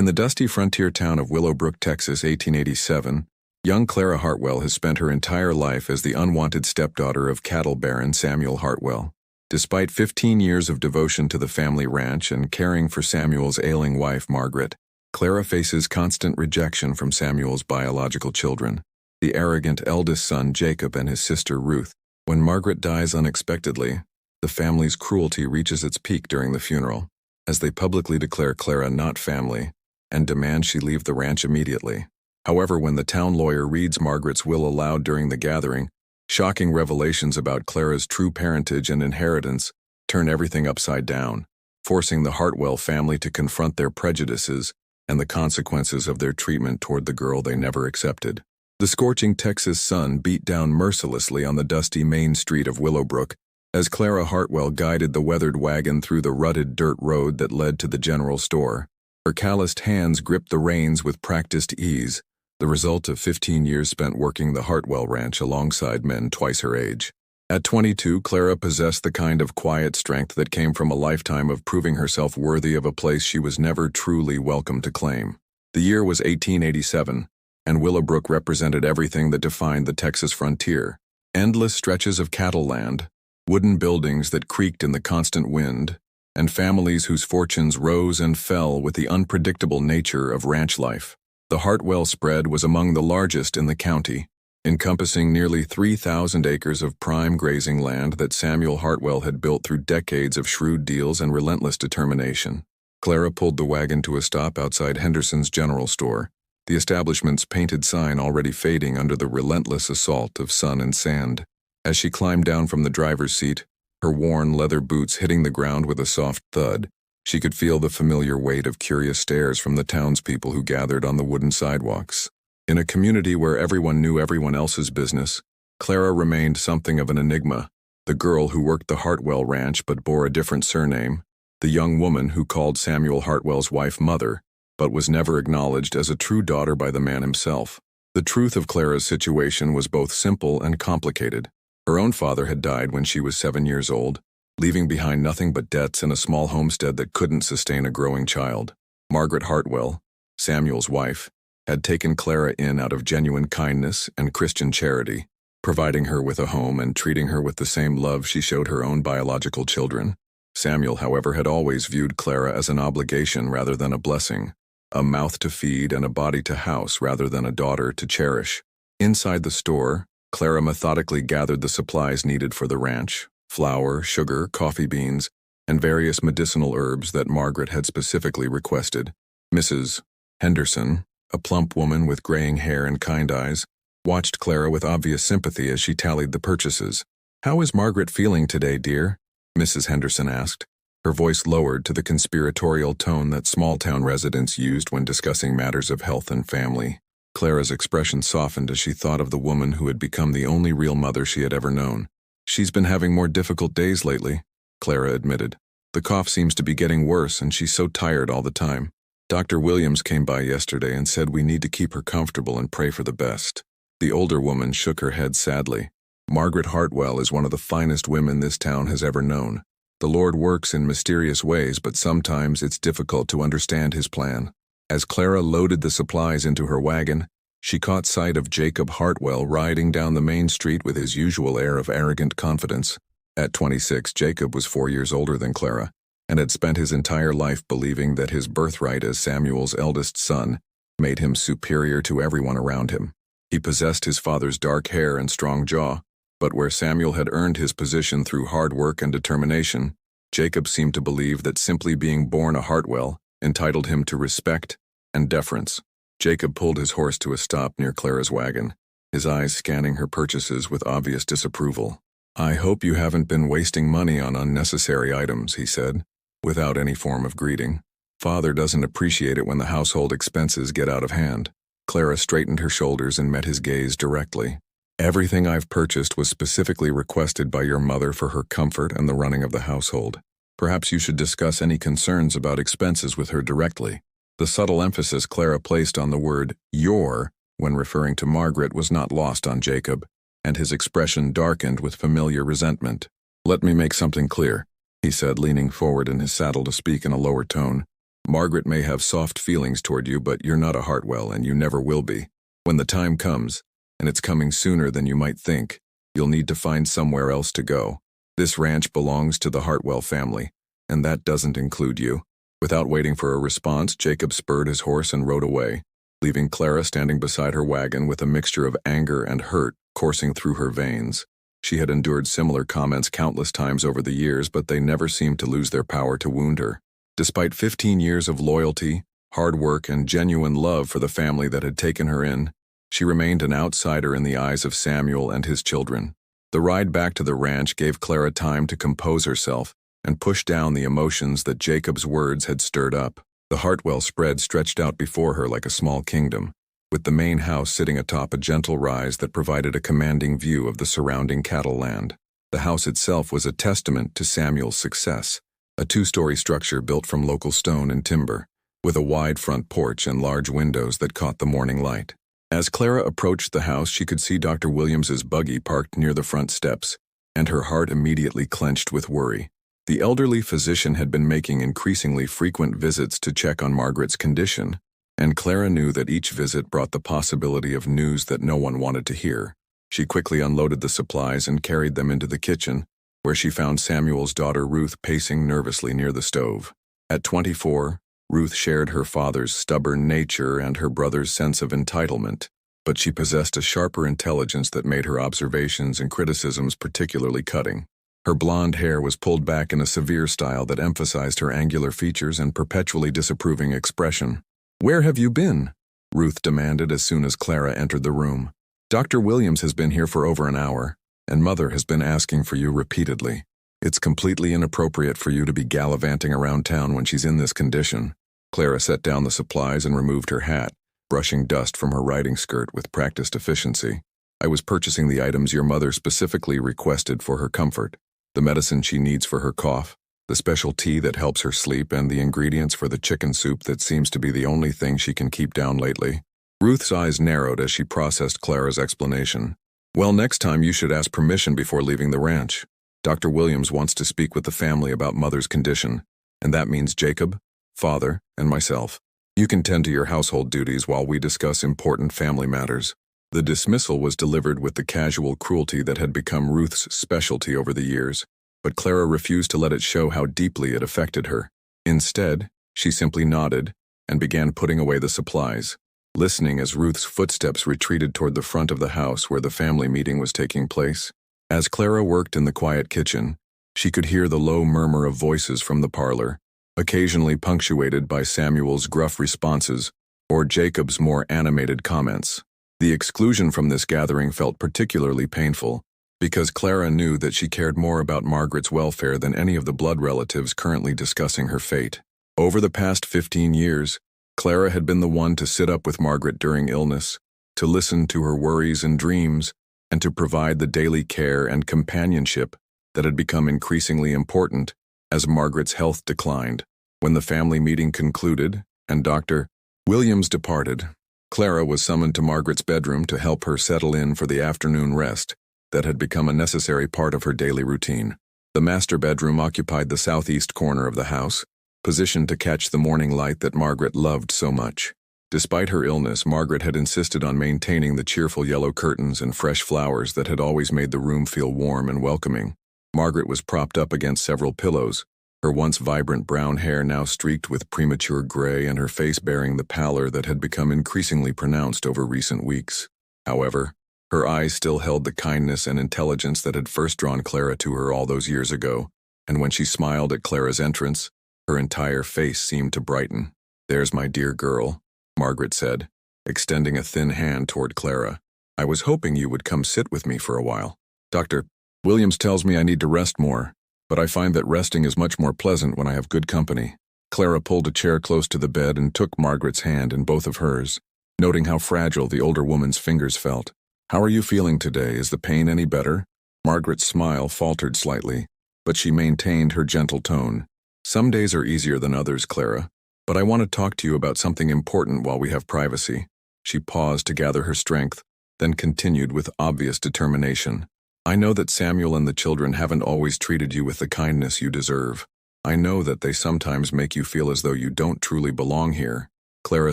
In the dusty frontier town of Willowbrook, Texas, 1887, young Clara Hartwell has spent her entire life as the unwanted stepdaughter of cattle baron Samuel Hartwell. Despite 15 years of devotion to the family ranch and caring for Samuel's ailing wife, Margaret, Clara faces constant rejection from Samuel's biological children, the arrogant eldest son Jacob and his sister Ruth. When Margaret dies unexpectedly, the family's cruelty reaches its peak during the funeral, as they publicly declare Clara not family and demand she leave the ranch immediately. However, when the town lawyer reads Margaret's will aloud during the gathering, shocking revelations about Clara's true parentage and inheritance turn everything upside down, forcing the Hartwell family to confront their prejudices and the consequences of their treatment toward the girl they never accepted. The scorching Texas sun beat down mercilessly on the dusty main street of Willowbrook as Clara Hartwell guided the weathered wagon through the rutted dirt road that led to the general store. Her calloused hands gripped the reins with practiced ease, the result of 15 years spent working the Hartwell ranch alongside men twice her age. At 22, Clara possessed the kind of quiet strength that came from a lifetime of proving herself worthy of a place she was never truly welcome to claim. The year was 1887, and Willowbrook represented everything that defined the Texas frontier. Endless stretches of cattle land, wooden buildings that creaked in the constant wind, and families whose fortunes rose and fell with the unpredictable nature of ranch life. The Hartwell spread was among the largest in the county, encompassing nearly 3,000 acres of prime grazing land that Samuel Hartwell had built through decades of shrewd deals and relentless determination. Clara pulled the wagon to a stop outside Henderson's general store, the establishment's painted sign already fading under the relentless assault of sun and sand. As she climbed down from the driver's seat, her worn leather boots hitting the ground with a soft thud, she could feel the familiar weight of curious stares from the townspeople who gathered on the wooden sidewalks. In a community where everyone knew everyone else's business, Clara remained something of an enigma, the girl who worked the Hartwell ranch but bore a different surname, the young woman who called Samuel Hartwell's wife mother, but was never acknowledged as a true daughter by the man himself. The truth of Clara's situation was both simple and complicated. Her own father had died when she was 7 years old, leaving behind nothing but debts and a small homestead that couldn't sustain a growing child. Margaret Hartwell, Samuel's wife, had taken Clara in out of genuine kindness and Christian charity, providing her with a home and treating her with the same love she showed her own biological children. Samuel, however, had always viewed Clara as an obligation rather than a blessing, a mouth to feed and a body to house rather than a daughter to cherish. Inside the store, Clara methodically gathered the supplies needed for the ranch: flour, sugar, coffee beans, and various medicinal herbs that Margaret had specifically requested. Mrs. Henderson, a plump woman with graying hair and kind eyes, watched Clara with obvious sympathy as she tallied the purchases. "How is Margaret feeling today, dear?" Mrs. Henderson asked, her voice lowered to the conspiratorial tone that small-town residents used when discussing matters of health and family. Clara's expression softened as she thought of the woman who had become the only real mother she had ever known. "She's been having more difficult days lately," Clara admitted. "The cough seems to be getting worse and she's so tired all the time. Dr. Williams came by yesterday and said we need to keep her comfortable and pray for the best." The older woman shook her head sadly. "Margaret Hartwell is one of the finest women this town has ever known. The Lord works in mysterious ways, but sometimes it's difficult to understand his plan." As Clara loaded the supplies into her wagon, she caught sight of Jacob Hartwell riding down the main street with his usual air of arrogant confidence. At 26, Jacob was 4 years older than Clara, and had spent his entire life believing that his birthright as Samuel's eldest son made him superior to everyone around him. He possessed his father's dark hair and strong jaw, but where Samuel had earned his position through hard work and determination, Jacob seemed to believe that simply being born a Hartwell entitled him to respect and deference. Jacob pulled his horse to a stop near Clara's wagon, his eyes scanning her purchases with obvious disapproval. "I hope you haven't been wasting money on unnecessary items," he said, without any form of greeting. "Father doesn't appreciate it when the household expenses get out of hand." Clara straightened her shoulders and met his gaze directly. "Everything I've purchased was specifically requested by your mother for her comfort and the running of the household. Perhaps you should discuss any concerns about expenses with her directly." The subtle emphasis Clara placed on the word "your" when referring to Margaret was not lost on Jacob, and his expression darkened with familiar resentment. "Let me make something clear," he said, leaning forward in his saddle to speak in a lower tone. Margaret may have soft feelings toward you, but you're not a Hartwell and you never will be. When the time comes, and it's coming sooner than you might think, you'll need to find somewhere else to go. This ranch belongs to the Hartwell family, and that doesn't include you." Without waiting for a response, Jacob spurred his horse and rode away, leaving Clara standing beside her wagon with a mixture of anger and hurt coursing through her veins. She had endured similar comments countless times over the years, but they never seemed to lose their power to wound her. Despite 15 years of loyalty, hard work, and genuine love for the family that had taken her in, she remained an outsider in the eyes of Samuel and his children. The ride back to the ranch gave Clara time to compose herself and push down the emotions that Jacob's words had stirred up. The Hartwell spread stretched out before her like a small kingdom, with the main house sitting atop a gentle rise that provided a commanding view of the surrounding cattle land. The house itself was a testament to Samuel's success, a two-story structure built from local stone and timber, with a wide front porch and large windows that caught the morning light. As Clara approached the house, she could see Dr. Williams's buggy parked near the front steps, and her heart immediately clenched with worry. The elderly physician had been making increasingly frequent visits to check on Margaret's condition, and Clara knew that each visit brought the possibility of news that no one wanted to hear. She quickly unloaded the supplies and carried them into the kitchen, where she found Samuel's daughter Ruth pacing nervously near the stove. At 24, Ruth shared her father's stubborn nature and her brother's sense of entitlement, but she possessed a sharper intelligence that made her observations and criticisms particularly cutting. Her blonde hair was pulled back in a severe style that emphasized her angular features and perpetually disapproving expression. "Where have you been?" Ruth demanded as soon as Clara entered the room. "Dr. Williams has been here for over an hour, and Mother has been asking for you repeatedly. It's completely inappropriate for you to be gallivanting around town when she's in this condition." Clara set down the supplies and removed her hat, brushing dust from her riding skirt with practiced efficiency. "I was purchasing the items your mother specifically requested for her comfort. The medicine she needs for her cough, the special tea that helps her sleep, and the ingredients for the chicken soup that seems to be the only thing she can keep down lately." Ruth's eyes narrowed as she processed Clara's explanation. "Well, next time you should ask permission before leaving the ranch. Dr. Williams wants to speak with the family about Mother's condition, and that means Jacob, Father, and myself. You can tend to your household duties while we discuss important family matters." The dismissal was delivered with the casual cruelty that had become Ruth's specialty over the years, but Clara refused to let it show how deeply it affected her. Instead, she simply nodded and began putting away the supplies, listening as Ruth's footsteps retreated toward the front of the house where the family meeting was taking place. As Clara worked in the quiet kitchen, she could hear the low murmur of voices from the parlor, occasionally punctuated by Samuel's gruff responses or Jacob's more animated comments. The exclusion from this gathering felt particularly painful, because Clara knew that she cared more about Margaret's welfare than any of the blood relatives currently discussing her fate. Over the past 15 years, Clara had been the one to sit up with Margaret during illness, to listen to her worries and dreams, and to provide the daily care and companionship that had become increasingly important as Margaret's health declined. When the family meeting concluded and Dr. Williams departed, Clara was summoned to Margaret's bedroom to help her settle in for the afternoon rest that had become a necessary part of her daily routine. The master bedroom occupied the southeast corner of the house, positioned to catch the morning light that Margaret loved so much. Despite her illness, Margaret had insisted on maintaining the cheerful yellow curtains and fresh flowers that had always made the room feel warm and welcoming. Margaret was propped up against several pillows, her once vibrant brown hair now streaked with premature gray and her face bearing the pallor that had become increasingly pronounced over recent weeks. However, her eyes still held the kindness and intelligence that had first drawn Clara to her all those years ago, and when she smiled at Clara's entrance, her entire face seemed to brighten. "There's my dear girl," Margaret said, extending a thin hand toward Clara. "I was hoping you would come sit with me for a while. Dr. Williams tells me I need to rest more, but I find that resting is much more pleasant when I have good company." Clara pulled a chair close to the bed and took Margaret's hand in both of hers, noting how fragile the older woman's fingers felt. "How are you feeling today? Is the pain any better?" Margaret's smile faltered slightly, but she maintained her gentle tone. "Some days are easier than others, Clara, but I want to talk to you about something important while we have privacy." She paused to gather her strength, then continued with obvious determination. "I know that Samuel and the children haven't always treated you with the kindness you deserve. I know that they sometimes make you feel as though you don't truly belong here. Clara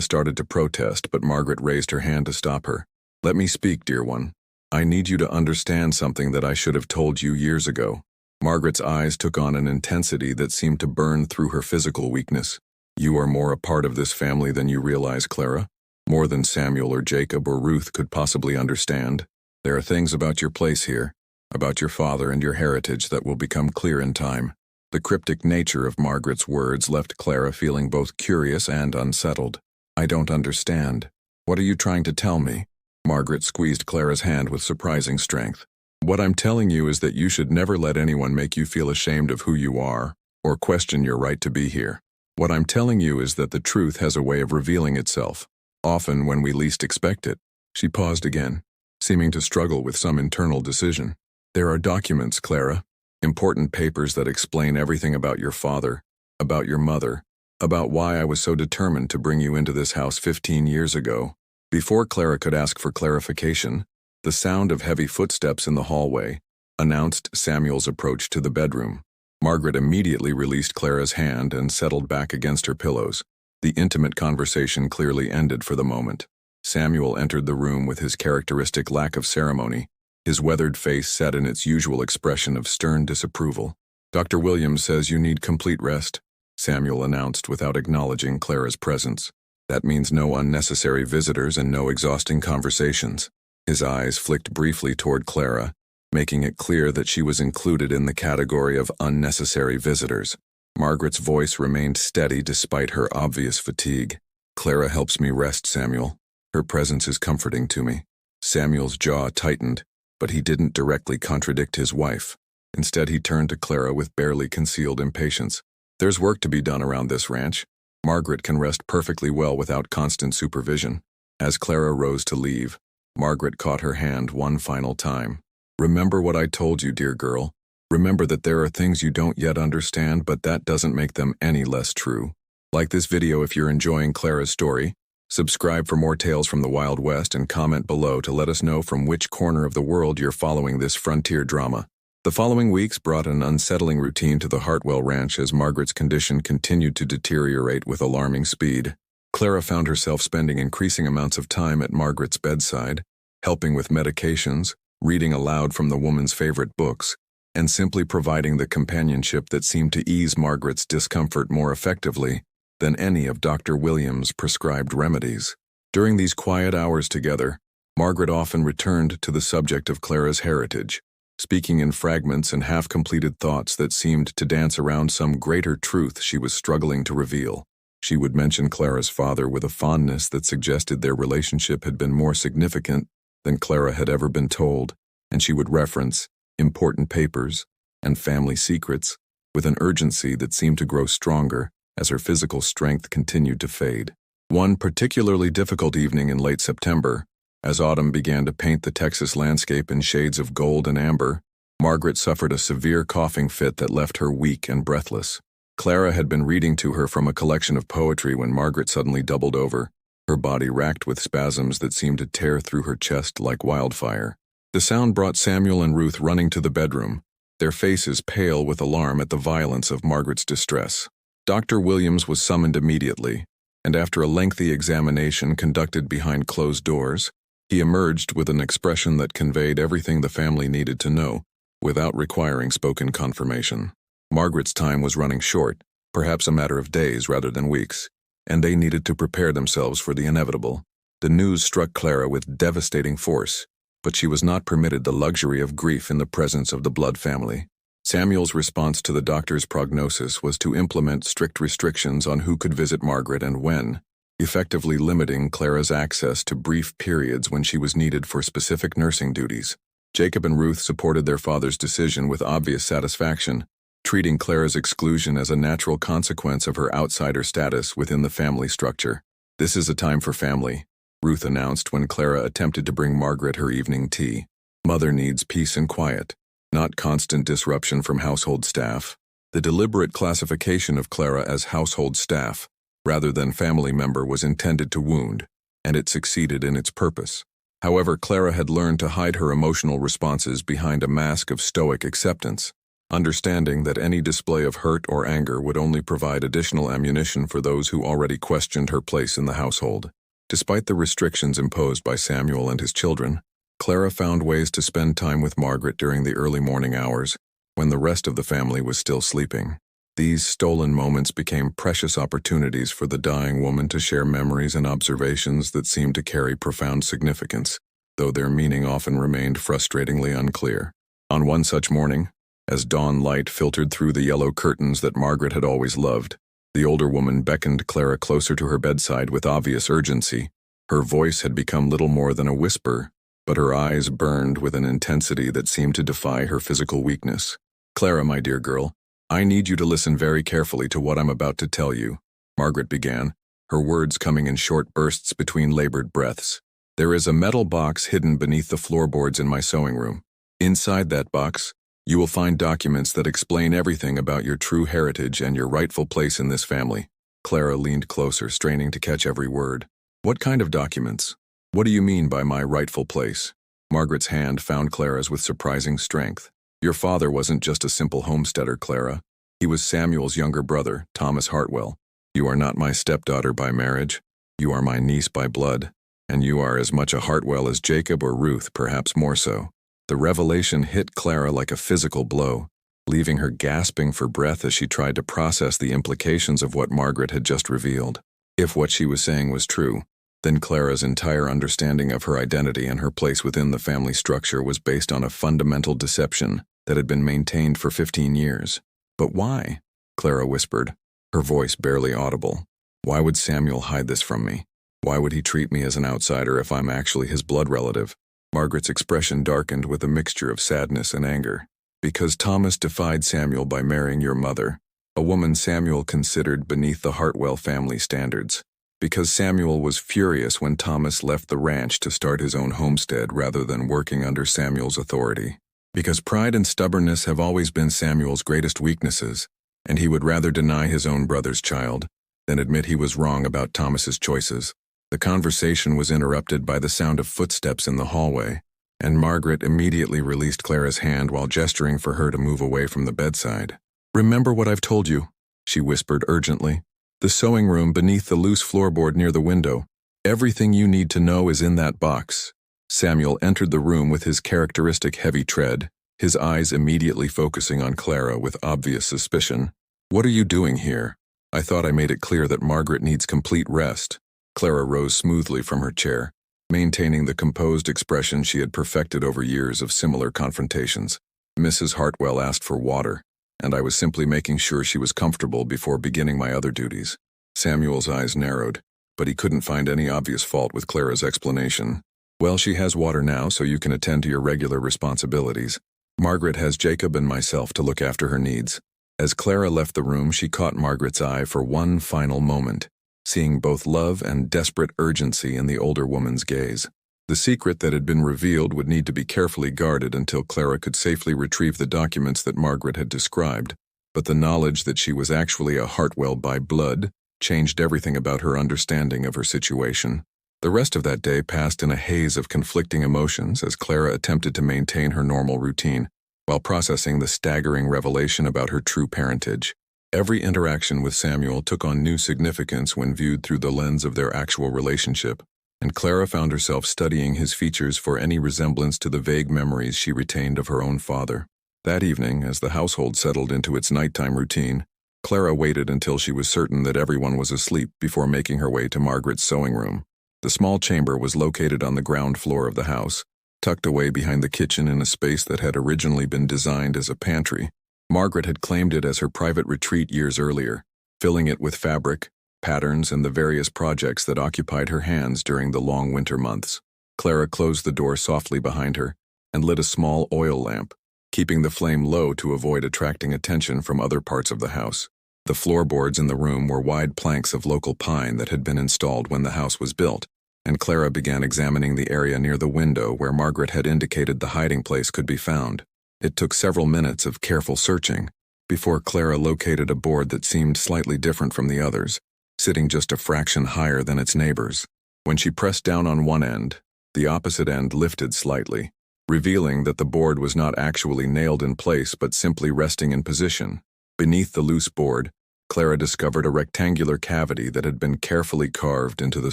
started to protest, but Margaret raised her hand to stop her. Let me speak, dear one. I need you to understand something that I should have told you years ago. Margaret's eyes took on an intensity that seemed to burn through her physical weakness. You are more a part of this family than you realize, Clara. More than Samuel or Jacob or Ruth could possibly understand. There are things about your place here, about your father and your heritage that will become clear in time. The cryptic nature of Margaret's words left Clara feeling both curious and unsettled. I don't understand. What are you trying to tell me? Margaret squeezed Clara's hand with surprising strength. What I'm telling you is that you should never let anyone make you feel ashamed of who you are, or question your right to be here. What I'm telling you is that the truth has a way of revealing itself, often when we least expect it. She paused again, seeming to struggle with some internal decision. There are documents, Clara. Important papers that explain everything about your father, about your mother, about why I was so determined to bring you into this house 15 years ago. Before Clara could ask for clarification, the sound of heavy footsteps in the hallway announced Samuel's approach to the bedroom. Margaret immediately released Clara's hand and settled back against her pillows. The intimate conversation clearly ended for the moment. Samuel entered the room with his characteristic lack of ceremony, his weathered face set in its usual expression of stern disapproval. Dr. Williams says you need complete rest, Samuel announced without acknowledging Clara's presence. That means no unnecessary visitors and no exhausting conversations. His eyes flicked briefly toward Clara, making it clear that she was included in the category of unnecessary visitors. Margaret's voice remained steady despite her obvious fatigue. Clara helps me rest, Samuel. Her presence is comforting to me. Samuel's jaw tightened, but he didn't directly contradict his wife. Instead, he turned to Clara with barely concealed impatience. There's work to be done around this ranch. Margaret can rest perfectly well without constant supervision. As Clara rose to leave, Margaret caught her hand one final time. Remember what I told you, dear girl. Remember that there are things you don't yet understand, but that doesn't make them any less true. Like this video if you're enjoying Clara's story. Subscribe for more tales from the Wild West and comment below to let us know from which corner of the world you're following this frontier drama. The following weeks brought an unsettling routine to the Hartwell Ranch as Margaret's condition continued to deteriorate with alarming speed. Clara found herself spending increasing amounts of time at Margaret's bedside, helping with medications, reading aloud from the woman's favorite books, and simply providing the companionship that seemed to ease Margaret's discomfort more effectively than any of Dr. Williams' prescribed remedies. During these quiet hours together, Margaret often returned to the subject of Clara's heritage, speaking in fragments and half-completed thoughts that seemed to dance around some greater truth she was struggling to reveal. She would mention Clara's father with a fondness that suggested their relationship had been more significant than Clara had ever been told, and she would reference important papers and family secrets with an urgency that seemed to grow stronger as her physical strength continued to fade. One particularly difficult evening in late September, as autumn began to paint the Texas landscape in shades of gold and amber, Margaret suffered a severe coughing fit that left her weak and breathless. Clara had been reading to her from a collection of poetry when Margaret suddenly doubled over, her body racked with spasms that seemed to tear through her chest like wildfire. The sound brought Samuel and Ruth running to the bedroom, their faces pale with alarm at the violence of Margaret's distress. Dr. Williams was summoned immediately, and after a lengthy examination conducted behind closed doors, he emerged with an expression that conveyed everything the family needed to know, without requiring spoken confirmation. Margaret's time was running short, perhaps a matter of days rather than weeks, and they needed to prepare themselves for the inevitable. The news struck Clara with devastating force, but she was not permitted the luxury of grief in the presence of the blood family. Samuel's response to the doctor's prognosis was to implement strict restrictions on who could visit Margaret and when, effectively limiting Clara's access to brief periods when she was needed for specific nursing duties. Jacob and Ruth supported their father's decision with obvious satisfaction, treating Clara's exclusion as a natural consequence of her outsider status within the family structure. "This is a time for family," Ruth announced when Clara attempted to bring Margaret her evening tea. "Mother needs peace and quiet, not constant disruption from household staff." The deliberate classification of Clara as household staff, rather than family member, was intended to wound, and it succeeded in its purpose. However, Clara had learned to hide her emotional responses behind a mask of stoic acceptance. understanding that any display of hurt or anger would only provide additional ammunition for those who already questioned her place in the household. Despite the restrictions imposed by Samuel and his children, Clara found ways to spend time with Margaret during the early morning hours, when the rest of the family was still sleeping. These stolen moments became precious opportunities for the dying woman to share memories and observations that seemed to carry profound significance, though their meaning often remained frustratingly unclear. On one such morning, as dawn light filtered through the yellow curtains that Margaret had always loved, the older woman beckoned Clara closer to her bedside with obvious urgency. Her voice had become little more than a whisper, but her eyes burned with an intensity that seemed to defy her physical weakness. "Clara, my dear girl, I need you to listen very carefully to what I'm about to tell you," Margaret began, her words coming in short bursts between labored breaths. "There is a metal box hidden beneath the floorboards in my sewing room. Inside that box, you will find documents that explain everything about your true heritage and your rightful place in this family." Clara leaned closer, straining to catch every word. "What kind of documents? What do you mean by my rightful place?" Margaret's hand found Clara's with surprising strength. "Your father wasn't just a simple homesteader, Clara. He was Samuel's younger brother, Thomas Hartwell. You are not my stepdaughter by marriage. You are my niece by blood, and you are as much a Hartwell as Jacob or Ruth, perhaps more so." The revelation hit Clara like a physical blow, leaving her gasping for breath as she tried to process the implications of what Margaret had just revealed. If what she was saying was true, then Clara's entire understanding of her identity and her place within the family structure was based on a fundamental deception that had been maintained for 15 years. "But why?" Clara whispered, her voice barely audible. "Why would Samuel hide this from me? Why would he treat me as an outsider if I'm actually his blood relative?" Margaret's expression darkened with a mixture of sadness and anger. "Because Thomas defied Samuel by marrying your mother, a woman Samuel considered beneath the Hartwell family standards. Because Samuel was furious when Thomas left the ranch to start his own homestead rather than working under Samuel's authority. Because pride and stubbornness have always been Samuel's greatest weaknesses, and he would rather deny his own brother's child than admit he was wrong about Thomas's choices." The conversation was interrupted by the sound of footsteps in the hallway, and Margaret immediately released Clara's hand while gesturing for her to move away from the bedside. "Remember what I've told you," she whispered urgently. "The sewing room beneath the loose floorboard near the window. Everything you need to know is in that box." Samuel entered the room with his characteristic heavy tread, his eyes immediately focusing on Clara with obvious suspicion. "What are you doing here? I thought I made it clear that Margaret needs complete rest." Clara rose smoothly from her chair, maintaining the composed expression she had perfected over years of similar confrontations. "Mrs. Hartwell asked for water, and I was simply making sure she was comfortable before beginning my other duties." Samuel's eyes narrowed, but he couldn't find any obvious fault with Clara's explanation. "Well, she has water now, so you can attend to your regular responsibilities. Margaret has Jacob and myself to look after her needs." As Clara left the room, she caught Margaret's eye for one final moment, seeing both love and desperate urgency in the older woman's gaze. The secret that had been revealed would need to be carefully guarded until Clara could safely retrieve the documents that Margaret had described, but the knowledge that she was actually a Hartwell by blood changed everything about her understanding of her situation. The rest of that day passed in a haze of conflicting emotions as Clara attempted to maintain her normal routine, while processing the staggering revelation about her true parentage. Every interaction with Samuel took on new significance when viewed through the lens of their actual relationship, and Clara found herself studying his features for any resemblance to the vague memories she retained of her own father. That evening, as the household settled into its nighttime routine, Clara waited until she was certain that everyone was asleep before making her way to Margaret's sewing room. The small chamber was located on the ground floor of the house, tucked away behind the kitchen in a space that had originally been designed as a pantry. Margaret had claimed it as her private retreat years earlier, filling it with fabric, patterns, and the various projects that occupied her hands during the long winter months. Clara closed the door softly behind her and lit a small oil lamp, keeping the flame low to avoid attracting attention from other parts of the house. The floorboards in the room were wide planks of local pine that had been installed when the house was built, and Clara began examining the area near the window where Margaret had indicated the hiding place could be found. It took several minutes of careful searching before Clara located a board that seemed slightly different from the others, sitting just a fraction higher than its neighbors. When she pressed down on one end, the opposite end lifted slightly, revealing that the board was not actually nailed in place but simply resting in position. Beneath the loose board, Clara discovered a rectangular cavity that had been carefully carved into the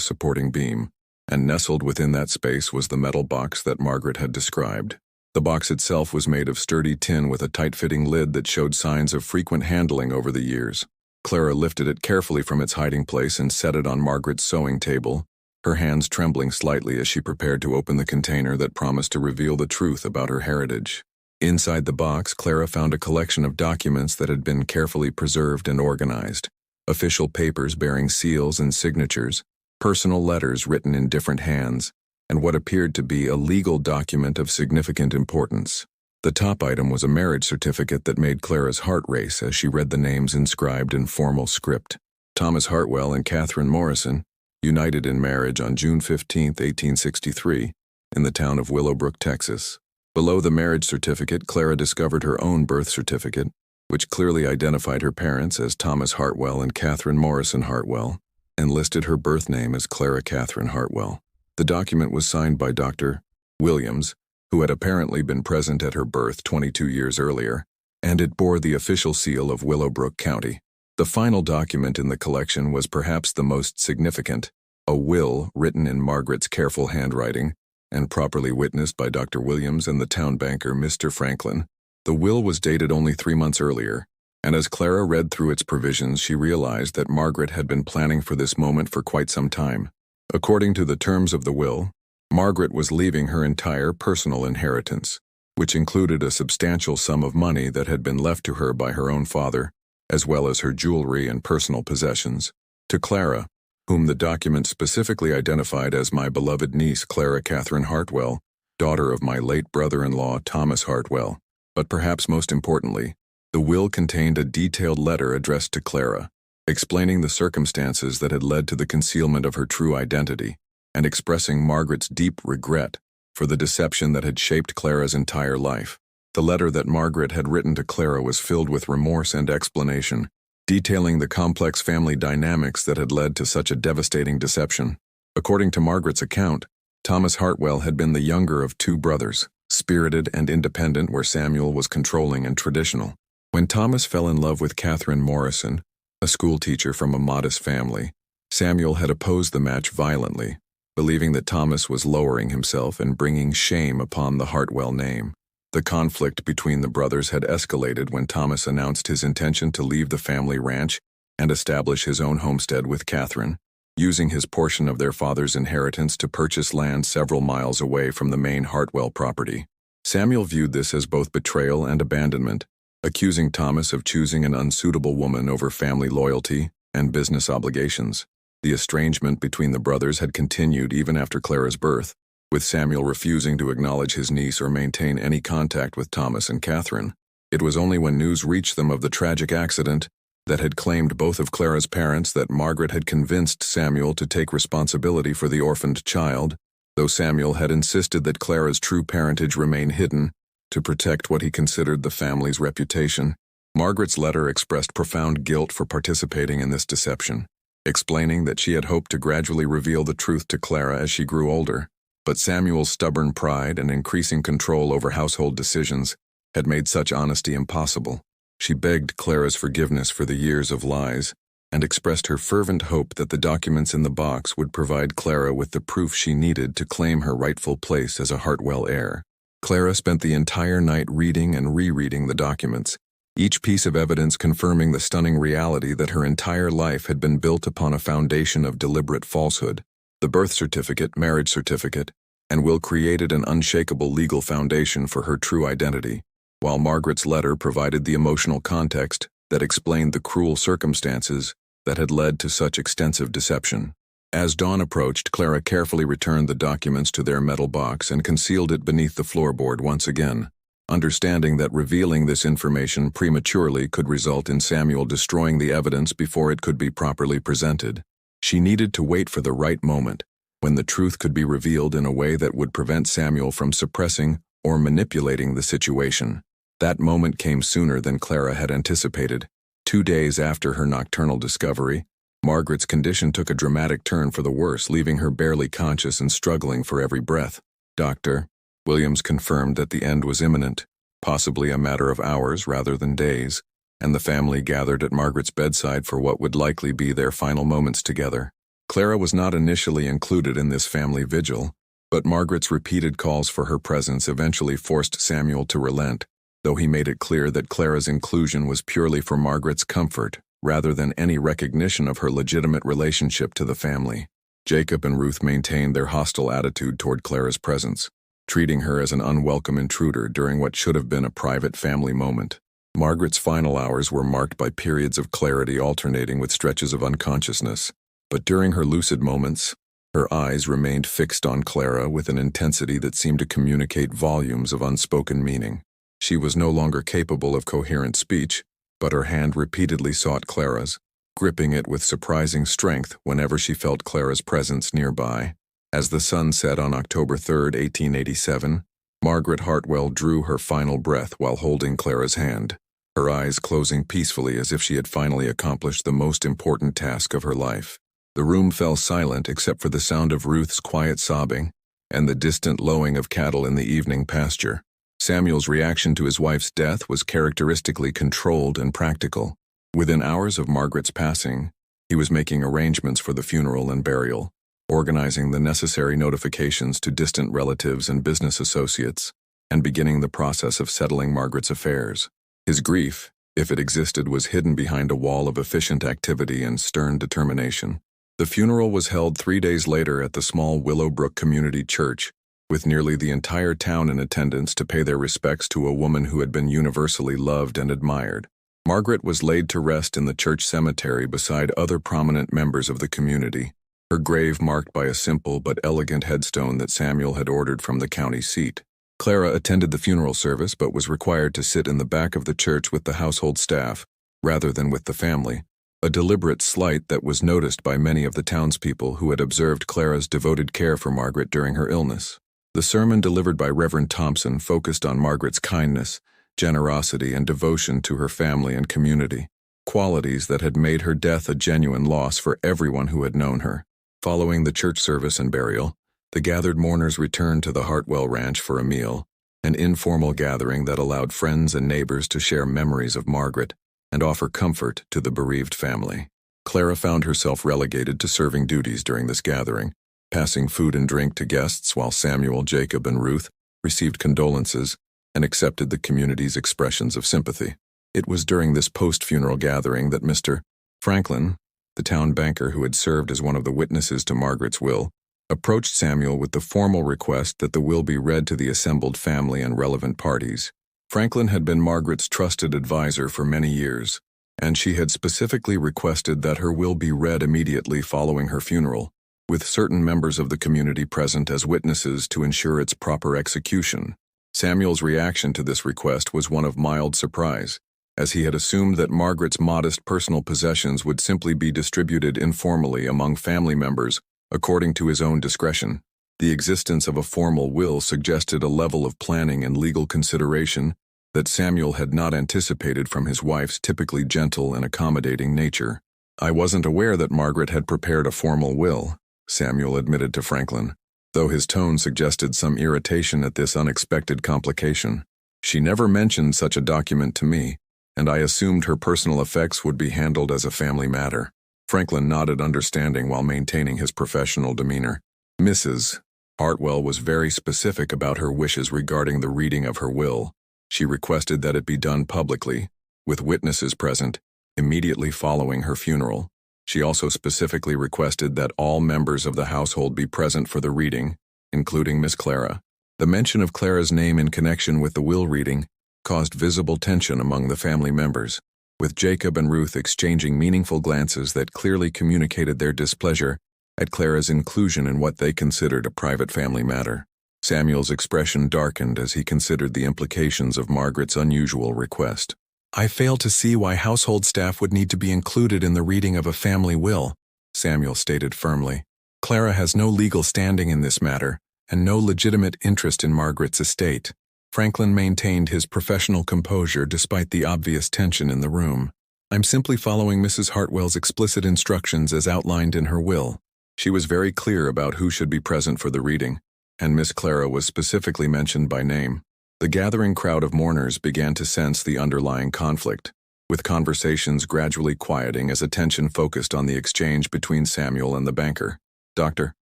supporting beam, and nestled within that space was the metal box that Margaret had described. The box itself was made of sturdy tin with a tight-fitting lid that showed signs of frequent handling over the years. Clara lifted it carefully from its hiding place and set it on Margaret's sewing table, her hands trembling slightly as she prepared to open the container that promised to reveal the truth about her heritage. Inside the box, Clara found a collection of documents that had been carefully preserved and organized. Official papers bearing seals and signatures, personal letters written in different hands, and what appeared to be a legal document of significant importance. The top item was a marriage certificate that made Clara's heart race as she read the names inscribed in formal script. Thomas Hartwell and Catherine Morrison, united in marriage on June 15, 1863, in the town of Willowbrook, Texas. Below the marriage certificate, Clara discovered her own birth certificate, which clearly identified her parents as Thomas Hartwell and Catherine Morrison Hartwell, and listed her birth name as Clara Catherine Hartwell. The document was signed by Dr. Williams, who had apparently been present at her birth 22 years earlier, and it bore the official seal of Willowbrook County. The final document in the collection was perhaps the most significant, a will written in Margaret's careful handwriting and properly witnessed by Dr. Williams and the town banker, Mr. Franklin. The will was dated only 3 months earlier, and as Clara read through its provisions, she realized that Margaret had been planning for this moment for quite some time. According to the terms of the will, Margaret was leaving her entire personal inheritance, which included a substantial sum of money that had been left to her by her own father, as well as her jewelry and personal possessions, to Clara, whom the document specifically identified as my beloved niece Clara Catherine Hartwell, daughter of my late brother-in-law Thomas Hartwell. But perhaps most importantly, the will contained a detailed letter addressed to Clara, explaining the circumstances that had led to the concealment of her true identity, and expressing Margaret's deep regret for the deception that had shaped Clara's entire life. The letter that Margaret had written to Clara was filled with remorse and explanation, detailing the complex family dynamics that had led to such a devastating deception. According to Margaret's account, Thomas Hartwell had been the younger of 2 brothers, spirited and independent where Samuel was controlling and traditional. When Thomas fell in love with Catherine Morrison, a schoolteacher from a modest family, Samuel had opposed the match violently, believing that Thomas was lowering himself and bringing shame upon the Hartwell name. The conflict between the brothers had escalated when Thomas announced his intention to leave the family ranch and establish his own homestead with Catherine, using his portion of their father's inheritance to purchase land several miles away from the main Hartwell property. Samuel viewed this as both betrayal and abandonment, accusing Thomas of choosing an unsuitable woman over family loyalty and business obligations. The estrangement between the brothers had continued even after Clara's birth, with Samuel refusing to acknowledge his niece or maintain any contact with Thomas and Catherine. It was only when news reached them of the tragic accident that had claimed both of Clara's parents that Margaret had convinced Samuel to take responsibility for the orphaned child, though Samuel had insisted that Clara's true parentage remain hidden to protect what he considered the family's reputation. Margaret's letter expressed profound guilt for participating in this deception, explaining that she had hoped to gradually reveal the truth to Clara as she grew older. But Samuel's stubborn pride and increasing control over household decisions had made such honesty impossible. She begged Clara's forgiveness for the years of lies and expressed her fervent hope that the documents in the box would provide Clara with the proof she needed to claim her rightful place as a Hartwell heir. Clara spent the entire night reading and rereading the documents, each piece of evidence confirming the stunning reality that her entire life had been built upon a foundation of deliberate falsehood. The birth certificate, marriage certificate, and will created an unshakable legal foundation for her true identity, while Margaret's letter provided the emotional context that explained the cruel circumstances that had led to such extensive deception. As dawn approached, Clara carefully returned the documents to their metal box and concealed it beneath the floorboard once again, understanding that revealing this information prematurely could result in Samuel destroying the evidence before it could be properly presented. She needed to wait for the right moment, when the truth could be revealed in a way that would prevent Samuel from suppressing or manipulating the situation. That moment came sooner than Clara had anticipated. 2 days after her nocturnal discovery, Margaret's condition took a dramatic turn for the worse, leaving her barely conscious and struggling for every breath. Dr. Williams confirmed that the end was imminent, possibly a matter of hours rather than days, and the family gathered at Margaret's bedside for what would likely be their final moments together. Clara was not initially included in this family vigil, but Margaret's repeated calls for her presence eventually forced Samuel to relent, though he made it clear that Clara's inclusion was purely for Margaret's comfort, rather than any recognition of her legitimate relationship to the family. Jacob and Ruth maintained their hostile attitude toward Clara's presence, treating her as an unwelcome intruder during what should have been a private family moment. Margaret's final hours were marked by periods of clarity alternating with stretches of unconsciousness, but during her lucid moments, her eyes remained fixed on Clara with an intensity that seemed to communicate volumes of unspoken meaning. She was no longer capable of coherent speech, but her hand repeatedly sought Clara's, gripping it with surprising strength whenever she felt Clara's presence nearby. As the sun set on October 3, 1887, Margaret Hartwell drew her final breath while holding Clara's hand, her eyes closing peacefully as if she had finally accomplished the most important task of her life. The room fell silent except for the sound of Ruth's quiet sobbing and the distant lowing of cattle in the evening pasture. Samuel's reaction to his wife's death was characteristically controlled and practical. Within hours of Margaret's passing, he was making arrangements for the funeral and burial, organizing the necessary notifications to distant relatives and business associates, and beginning the process of settling Margaret's affairs. His grief, if it existed, was hidden behind a wall of efficient activity and stern determination. The funeral was held 3 days later at the small Willowbrook Community Church, with nearly the entire town in attendance to pay their respects to a woman who had been universally loved and admired. Margaret was laid to rest in the church cemetery beside other prominent members of the community, her grave marked by a simple but elegant headstone that Samuel had ordered from the county seat. Clara attended the funeral service but was required to sit in the back of the church with the household staff, rather than with the family, a deliberate slight that was noticed by many of the townspeople who had observed Clara's devoted care for Margaret during her illness. The sermon delivered by Reverend Thompson focused on Margaret's kindness, generosity, and devotion to her family and community, qualities that had made her death a genuine loss for everyone who had known her. Following the church service and burial, the gathered mourners returned to the Hartwell Ranch for a meal, an informal gathering that allowed friends and neighbors to share memories of Margaret and offer comfort to the bereaved family. Clara found herself relegated to serving duties during this gathering, passing food and drink to guests while Samuel, Jacob, and Ruth received condolences and accepted the community's expressions of sympathy. It was during this post-funeral gathering that Mr. Franklin, the town banker who had served as one of the witnesses to Margaret's will, approached Samuel with the formal request that the will be read to the assembled family and relevant parties. Franklin had been Margaret's trusted advisor for many years, and she had specifically requested that her will be read immediately following her funeral, with certain members of the community present as witnesses to ensure its proper execution. Samuel's reaction to this request was one of mild surprise, as he had assumed that Margaret's modest personal possessions would simply be distributed informally among family members according to his own discretion. The existence of a formal will suggested a level of planning and legal consideration that Samuel had not anticipated from his wife's typically gentle and accommodating nature. "I wasn't aware that Margaret had prepared a formal will," Samuel admitted to Franklin, though his tone suggested some irritation at this unexpected complication. "She never mentioned such a document to me, and I assumed her personal effects would be handled as a family matter." Franklin nodded understanding while maintaining his professional demeanor. Mrs. Hartwell was very specific about her wishes regarding the reading of her will. She requested that it be done publicly, with witnesses present, immediately following her funeral. She also specifically requested that all members of the household be present for the reading, including Miss Clara. The mention of Clara's name in connection with the will reading caused visible tension among the family members, with Jacob and Ruth exchanging meaningful glances that clearly communicated their displeasure at Clara's inclusion in what they considered a private family matter. Samuel's expression darkened as he considered the implications of Margaret's unusual request. "I fail to see why household staff would need to be included in the reading of a family will," Samuel stated firmly. "Clara has no legal standing in this matter, and no legitimate interest in Margaret's estate." Franklin maintained his professional composure despite the obvious tension in the room. "I'm simply following Mrs. Hartwell's explicit instructions as outlined in her will. She was very clear about who should be present for the reading, and Miss Clara was specifically mentioned by name. The gathering crowd of mourners began to sense the underlying conflict, with conversations gradually quieting as attention focused on the exchange between Samuel and the banker. Dr.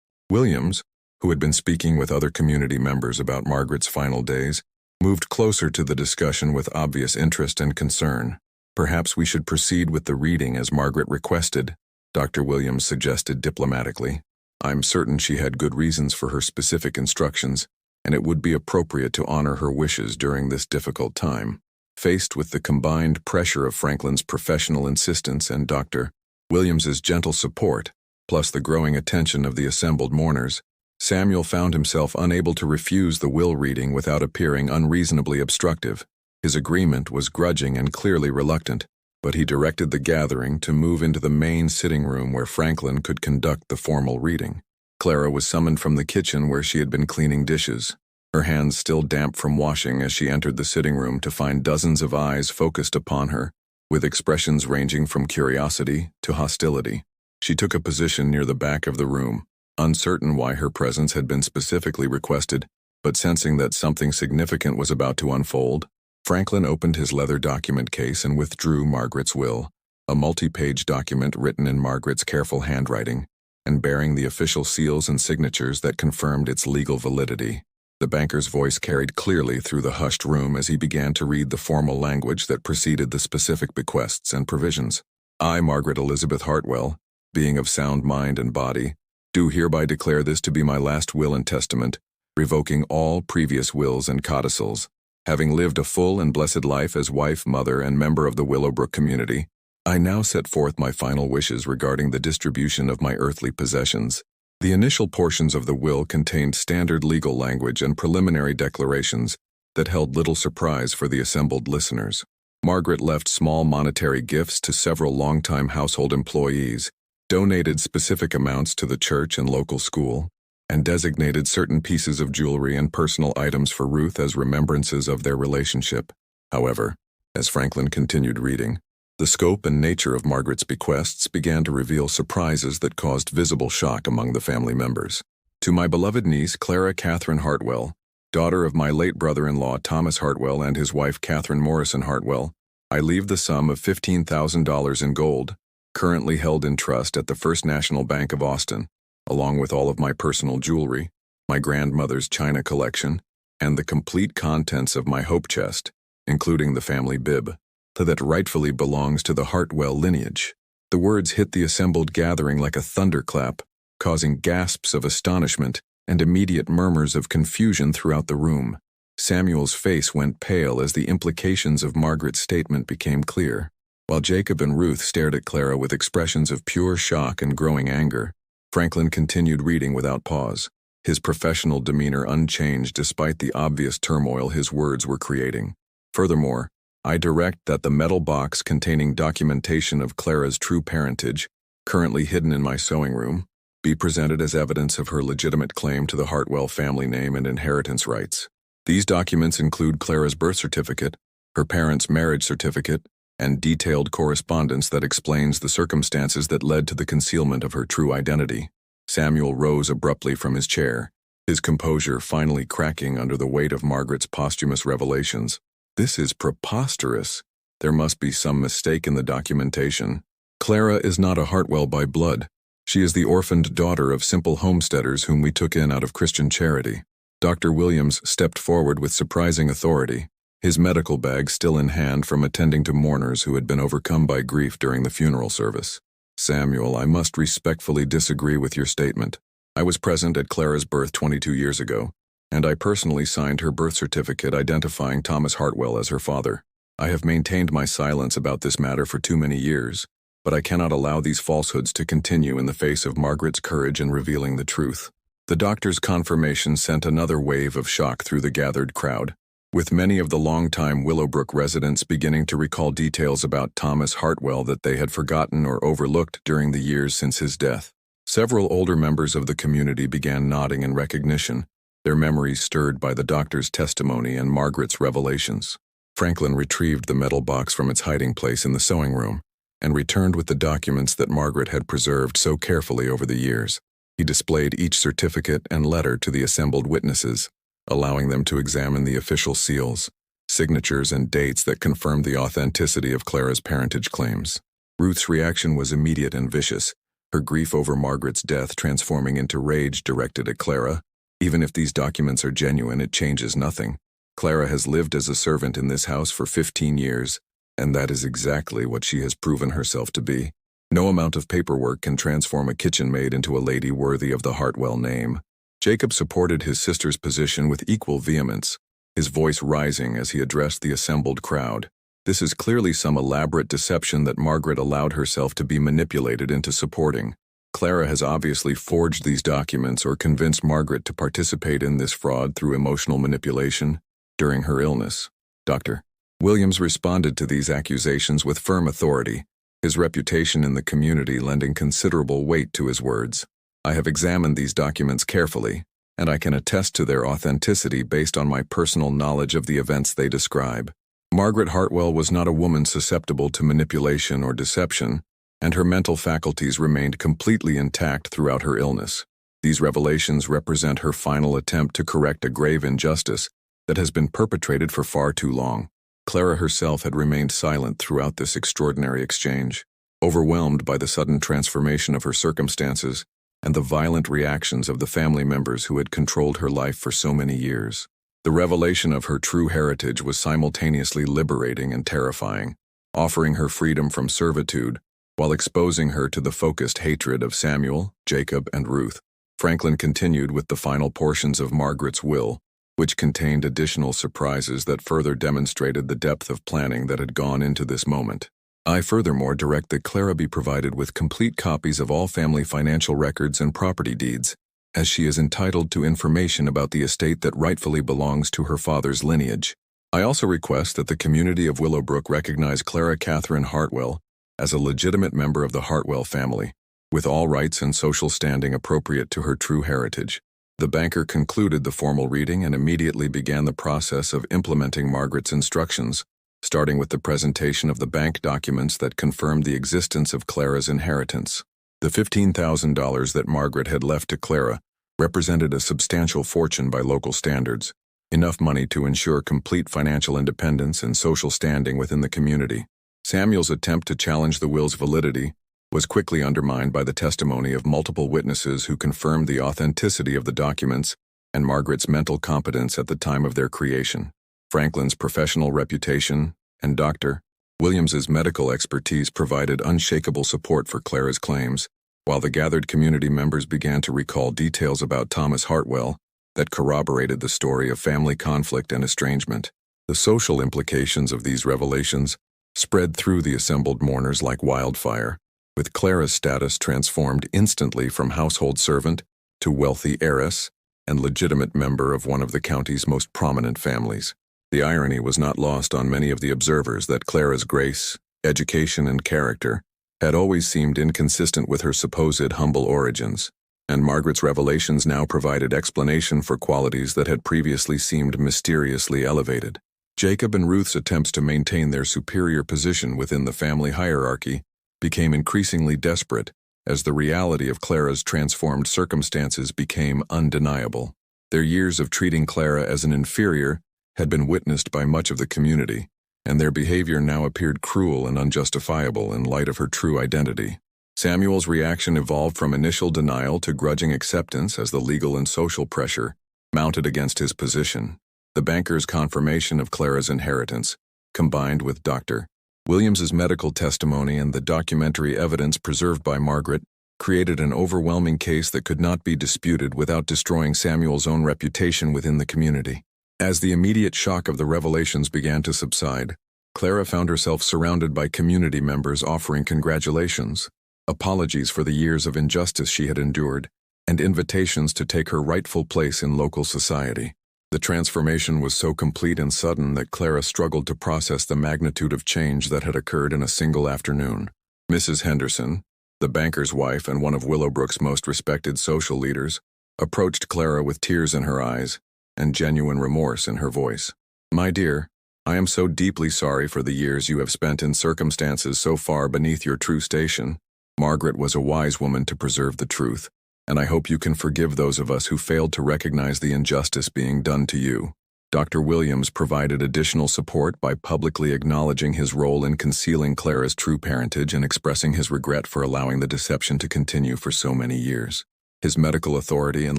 Williams, who had been speaking with other community members about Margaret's final days, moved closer to the discussion with obvious interest and concern. "Perhaps we should proceed with the reading as Margaret requested," Dr. Williams suggested diplomatically. "I'm certain she had good reasons for her specific instructions, and it would be appropriate to honor her wishes during this difficult time." Faced with the combined pressure of Franklin's professional insistence and Dr. Williams's gentle support, plus the growing attention of the assembled mourners, Samuel found himself unable to refuse the will reading without appearing unreasonably obstructive. His agreement was grudging and clearly reluctant, but he directed the gathering to move into the main sitting room where Franklin could conduct the formal reading. Clara was summoned from the kitchen where she had been cleaning dishes, her hands still damp from washing as she entered the sitting room to find dozens of eyes focused upon her, with expressions ranging from curiosity to hostility. She took a position near the back of the room, uncertain why her presence had been specifically requested, but sensing that something significant was about to unfold. Franklin opened his leather document case and withdrew Margaret's will, a multi-page document written in Margaret's careful handwriting, and bearing the official seals and signatures that confirmed its legal validity. The banker's voice carried clearly through the hushed room as he began to read the formal language that preceded the specific bequests and provisions. "I, Margaret Elizabeth Hartwell, being of sound mind and body, do hereby declare this to be my last will and testament, revoking all previous wills and codicils. Having lived a full and blessed life as wife, mother, and member of the Willowbrook community, I now set forth my final wishes regarding the distribution of my earthly possessions." The initial portions of the will contained standard legal language and preliminary declarations that held little surprise for the assembled listeners. Margaret left small monetary gifts to several longtime household employees, donated specific amounts to the church and local school, and designated certain pieces of jewelry and personal items for Ruth as remembrances of their relationship. However, as Franklin continued reading, the scope and nature of Margaret's bequests began to reveal surprises that caused visible shock among the family members. "To my beloved niece, Clara Catherine Hartwell, daughter of my late brother-in-law Thomas Hartwell and his wife Catherine Morrison Hartwell, I leave the sum of $15,000 in gold, currently held in trust at the First National Bank of Austin, along with all of my personal jewelry, my grandmother's china collection, and the complete contents of my hope chest, including the family bib, that rightfully belongs to the Hartwell lineage." The words hit the assembled gathering like a thunderclap, causing gasps of astonishment and immediate murmurs of confusion throughout the room. Samuel's face went pale as the implications of Margaret's statement became clear, while Jacob and Ruth stared at Clara with expressions of pure shock and growing anger. Franklin continued reading without pause, his professional demeanor unchanged despite the obvious turmoil his words were creating. "Furthermore, I direct that the metal box containing documentation of Clara's true parentage, currently hidden in my sewing room, be presented as evidence of her legitimate claim to the Hartwell family name and inheritance rights. These documents include Clara's birth certificate, her parents' marriage certificate, and detailed correspondence that explains the circumstances that led to the concealment of her true identity." Samuel rose abruptly from his chair, his composure finally cracking under the weight of Margaret's posthumous revelations. "This is preposterous. There must be some mistake in the documentation. Clara is not a Hartwell by blood. She is the orphaned daughter of simple homesteaders whom we took in out of Christian charity." Dr. Williams stepped forward with surprising authority, his medical bag still in hand from attending to mourners who had been overcome by grief during the funeral service. "Samuel, I must respectfully disagree with your statement. I was present at Clara's birth 22 years ago, and I personally signed her birth certificate identifying Thomas Hartwell as her father. I have maintained my silence about this matter for too many years, but I cannot allow these falsehoods to continue in the face of Margaret's courage in revealing the truth." The doctor's confirmation sent another wave of shock through the gathered crowd, with many of the longtime Willowbrook residents beginning to recall details about Thomas Hartwell that they had forgotten or overlooked during the years since his death. Several older members of the community began nodding in recognition, their memories stirred by the doctor's testimony and Margaret's revelations. Franklin retrieved the metal box from its hiding place in the sewing room and returned with the documents that Margaret had preserved so carefully over the years. He displayed each certificate and letter to the assembled witnesses, allowing them to examine the official seals, signatures, and dates that confirmed the authenticity of Clara's parentage claims. Ruth's reaction was immediate and vicious, her grief over Margaret's death transforming into rage directed at Clara. Even if these documents are genuine, it changes nothing. Clara has lived as a servant in this house for 15 years, and that is exactly what she has proven herself to be. No amount of paperwork can transform a kitchen maid into a lady worthy of the Hartwell name. Jacob supported his sister's position with equal vehemence, his voice rising as he addressed the assembled crowd. This is clearly some elaborate deception that Margaret allowed herself to be manipulated into supporting. Clara has obviously forged these documents or convinced Margaret to participate in this fraud through emotional manipulation during her illness. Dr. Williams responded to these accusations with firm authority, his reputation in the community lending considerable weight to his words. I have examined these documents carefully, and I can attest to their authenticity based on my personal knowledge of the events they describe. Margaret Hartwell was not a woman susceptible to manipulation or deception, and her mental faculties remained completely intact throughout her illness. These revelations represent her final attempt to correct a grave injustice that has been perpetrated for far too long. Clara herself had remained silent throughout this extraordinary exchange, overwhelmed by the sudden transformation of her circumstances and the violent reactions of the family members who had controlled her life for so many years. The revelation of her true heritage was simultaneously liberating and terrifying, offering her freedom from servitude while exposing her to the focused hatred of Samuel, Jacob, and Ruth. Franklin continued with the final portions of Margaret's will, which contained additional surprises that further demonstrated the depth of planning that had gone into this moment. I furthermore direct that Clara be provided with complete copies of all family financial records and property deeds, as she is entitled to information about the estate that rightfully belongs to her father's lineage. I also request that the community of Willowbrook recognize Clara Catherine Hartwell as a legitimate member of the Hartwell family, with all rights and social standing appropriate to her true heritage. The banker concluded the formal reading and immediately began the process of implementing Margaret's instructions, starting with the presentation of the bank documents that confirmed the existence of Clara's inheritance. The $15,000 that Margaret had left to Clara represented a substantial fortune by local standards, enough money to ensure complete financial independence and social standing within the community. Samuel's attempt to challenge the will's validity was quickly undermined by the testimony of multiple witnesses who confirmed the authenticity of the documents and Margaret's mental competence at the time of their creation. Franklin's professional reputation and Dr. Williams's medical expertise provided unshakable support for Clara's claims, while the gathered community members began to recall details about Thomas Hartwell that corroborated the story of family conflict and estrangement. The social implications of these revelations spread through the assembled mourners like wildfire, with Clara's status transformed instantly from household servant to wealthy heiress and legitimate member of one of the county's most prominent families. The irony was not lost on many of the observers that Clara's grace, education, and character had always seemed inconsistent with her supposed humble origins, and Margaret's revelations now provided explanation for qualities that had previously seemed mysteriously elevated. Jacob and Ruth's attempts to maintain their superior position within the family hierarchy became increasingly desperate as the reality of Clara's transformed circumstances became undeniable. Their years of treating Clara as an inferior had been witnessed by much of the community, and their behavior now appeared cruel and unjustifiable in light of her true identity. Samuel's reaction evolved from initial denial to grudging acceptance as the legal and social pressure mounted against his position. The banker's confirmation of Clara's inheritance, combined with Dr. Williams's medical testimony and the documentary evidence preserved by Margaret, created an overwhelming case that could not be disputed without destroying Samuel's own reputation within the community. As the immediate shock of the revelations began to subside, Clara found herself surrounded by community members offering congratulations, apologies for the years of injustice she had endured, and invitations to take her rightful place in local society. The transformation was so complete and sudden that Clara struggled to process the magnitude of change that had occurred in a single afternoon. Mrs. Henderson, the banker's wife and one of Willowbrook's most respected social leaders, approached Clara with tears in her eyes and genuine remorse in her voice. "My dear, I am so deeply sorry for the years you have spent in circumstances so far beneath your true station." Margaret was a wise woman to preserve the truth, and I hope you can forgive those of us who failed to recognize the injustice being done to you. Dr. Williams provided additional support by publicly acknowledging his role in concealing Clara's true parentage and expressing his regret for allowing the deception to continue for so many years. His medical authority and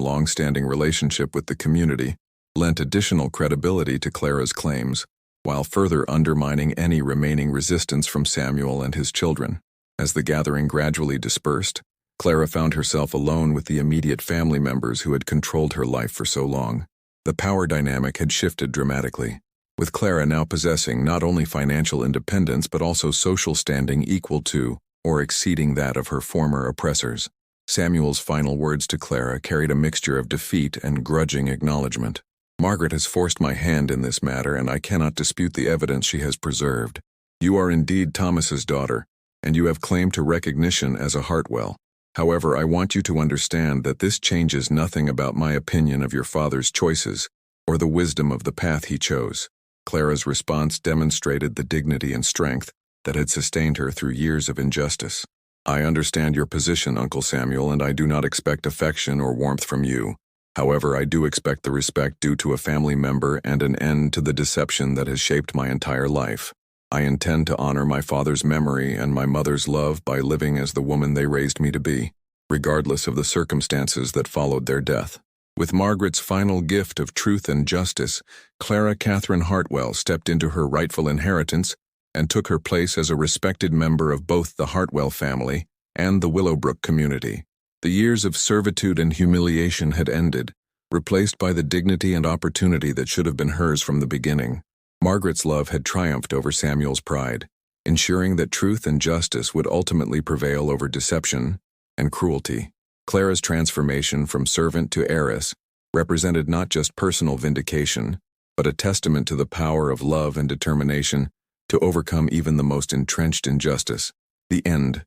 long-standing relationship with the community lent additional credibility to Clara's claims, while further undermining any remaining resistance from Samuel and his children. As the gathering gradually dispersed, Clara found herself alone with the immediate family members who had controlled her life for so long. The power dynamic had shifted dramatically, with Clara now possessing not only financial independence but also social standing equal to or exceeding that of her former oppressors. Samuel's final words to Clara carried a mixture of defeat and grudging acknowledgement. "Margaret has forced my hand in this matter, and I cannot dispute the evidence she has preserved. You are indeed Thomas's daughter, and you have claimed to recognition as a Hartwell. However, I want you to understand that this changes nothing about my opinion of your father's choices or the wisdom of the path he chose." Clara's response demonstrated the dignity and strength that had sustained her through years of injustice. "I understand your position, Uncle Samuel, and I do not expect affection or warmth from you. However, I do expect the respect due to a family member and an end to the deception that has shaped my entire life. I intend to honor my father's memory and my mother's love by living as the woman they raised me to be, regardless of the circumstances that followed their death." With Margaret's final gift of truth and justice, Clara Catherine Hartwell stepped into her rightful inheritance and took her place as a respected member of both the Hartwell family and the Willowbrook community. The years of servitude and humiliation had ended, replaced by the dignity and opportunity that should have been hers from the beginning. Margaret's love had triumphed over Samuel's pride, ensuring that truth and justice would ultimately prevail over deception and cruelty. Clara's transformation from servant to heiress represented not just personal vindication, but a testament to the power of love and determination to overcome even the most entrenched injustice. The end.